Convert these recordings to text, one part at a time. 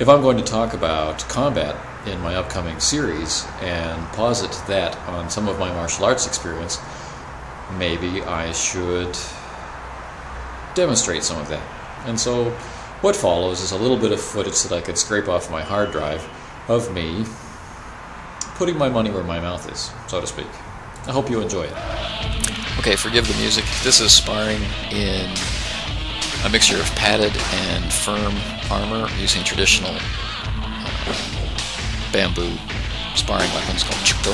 If I'm going to talk about combat in my upcoming series and posit that on some of my martial arts experience, maybe I should demonstrate some of that. And so what follows is a little bit of footage that I could scrape off my hard drive of me putting my money where my mouth is, so to speak. I hope you enjoy it. Okay, forgive the music. This is sparring in a mixture of padded and firm armor using traditional bamboo sparring weapons called chukto.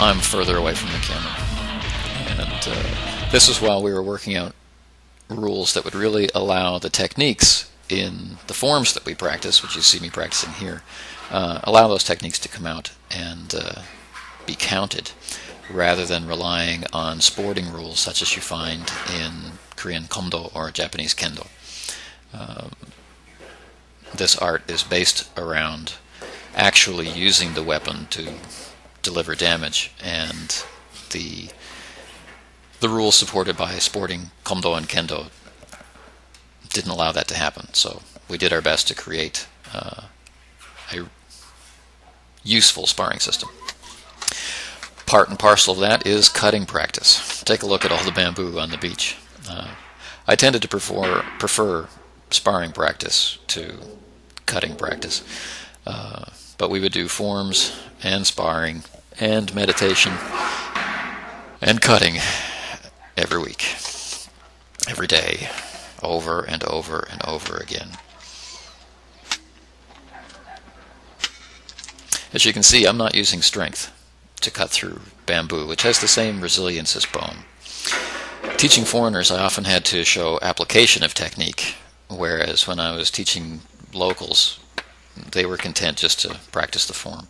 I'm further away from the camera. And this is while we were working out rules that would really allow the techniques in the forms that we practice, which you see me practicing here, allow those techniques to come out and be counted, rather than relying on sporting rules such as you find in Korean Komdo or Japanese Kendo. This art is based around actually using the weapon to deliver damage, and the rules supported by sporting Komdo and Kendo didn't allow that to happen. So we did our best to create a useful sparring system. Part and parcel of that is cutting practice. Take a look at all the bamboo on the beach. I tended to prefer sparring practice to cutting practice, but we would do forms and sparring and meditation and cutting every week, every day, over and over and over again. As you can see, I'm not using strength to cut through bamboo, which has the same resilience as bone. Teaching foreigners, I often had to show application of technique, whereas when I was teaching locals, they were content just to practice the form.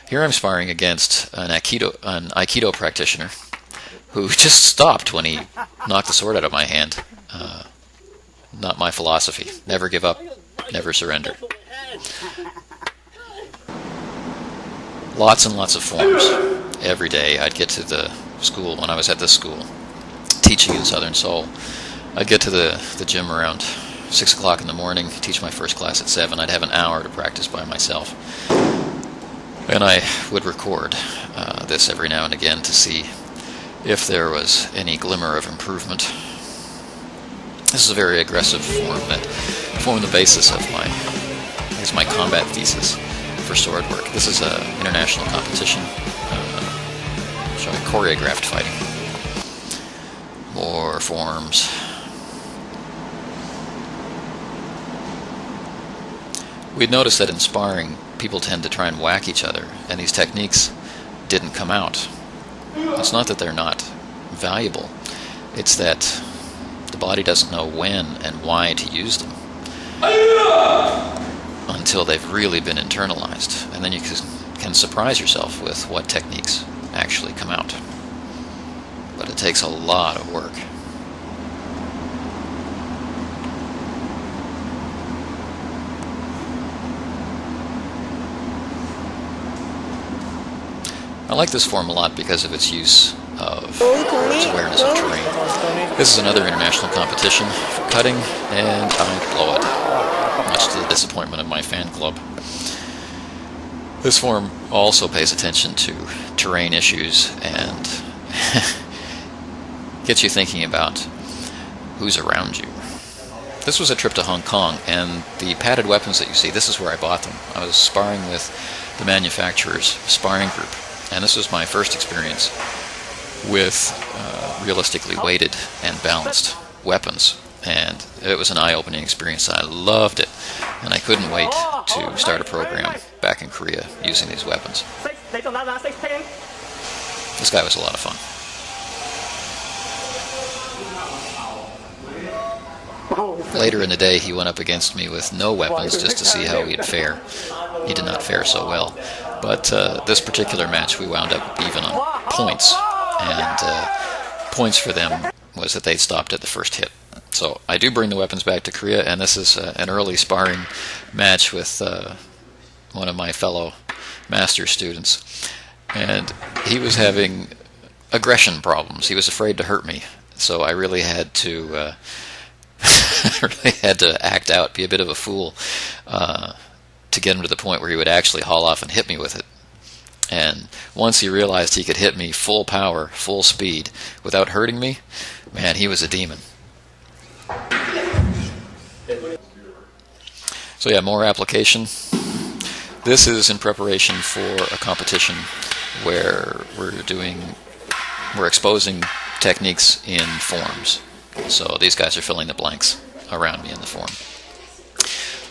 Here I'm sparring against an Aikido practitioner who just stopped when he knocked the sword out of my hand. Not my philosophy. Never give up, never surrender. Lots and lots of forms. Every day I'd get to the school, when I was at this school, teaching in Southern Seoul. I'd get to the gym around 6 o'clock in the morning, teach my first class at 7. I'd have an hour to practice by myself. And I would record this every now and again to see if there was any glimmer of improvement. This is a very aggressive form that formed the basis of my combat thesis for sword work. This is an international competition showing choreographed fighting. More forms. We'd noticed that in sparring, people tend to try and whack each other, and these techniques didn't come out. It's not that they're not valuable, it's that the body doesn't know when and why to use them until they've really been internalized, and then you can surprise yourself with what techniques actually come out. But it takes a lot of work. I like this form a lot because of its use of its awareness of terrain. This is another international competition for cutting, and I blow it, much to the disappointment of my fan club. This form also pays attention to terrain issues and gets you thinking about who's around you. This was a trip to Hong Kong, and the padded weapons that you see, this is where I bought them. I was sparring with the manufacturer's sparring group, and this was my first experience with realistically weighted and balanced weapons, and it was an eye-opening experience. I loved it, and I couldn't wait to start a program back in Korea using these weapons. This guy was a lot of fun. Later in the day, he went up against me with no weapons just to see how he'd fare. He did not fare so well. But this particular match, we wound up even on points. And points for them was that they stopped at the first hit. So I do bring the weapons back to Korea, and this is an early sparring match with one of my fellow master students. And he was having aggression problems. He was afraid to hurt me. So I really had to I really had to act out, be a bit of a fool, to get him to the point where he would actually haul off and hit me with it. And once he realized he could hit me full power, full speed, without hurting me, man, he was a demon. So yeah, more application. This is in preparation for a competition where we're exposing techniques in forms. So these guys are filling the blanks around me in the form.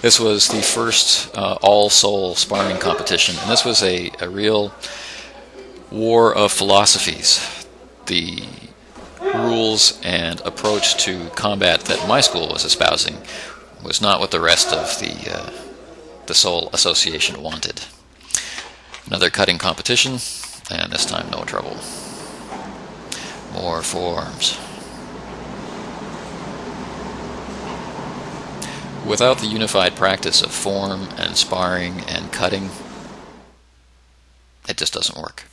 This was the first all-soul sparring competition, and this was a real war of philosophies. The rules and approach to combat that my school was espousing was not what the rest of the Soul Association wanted. Another cutting competition, and this time no trouble. More forms. Without the unified practice of form and sparring and cutting, it just doesn't work.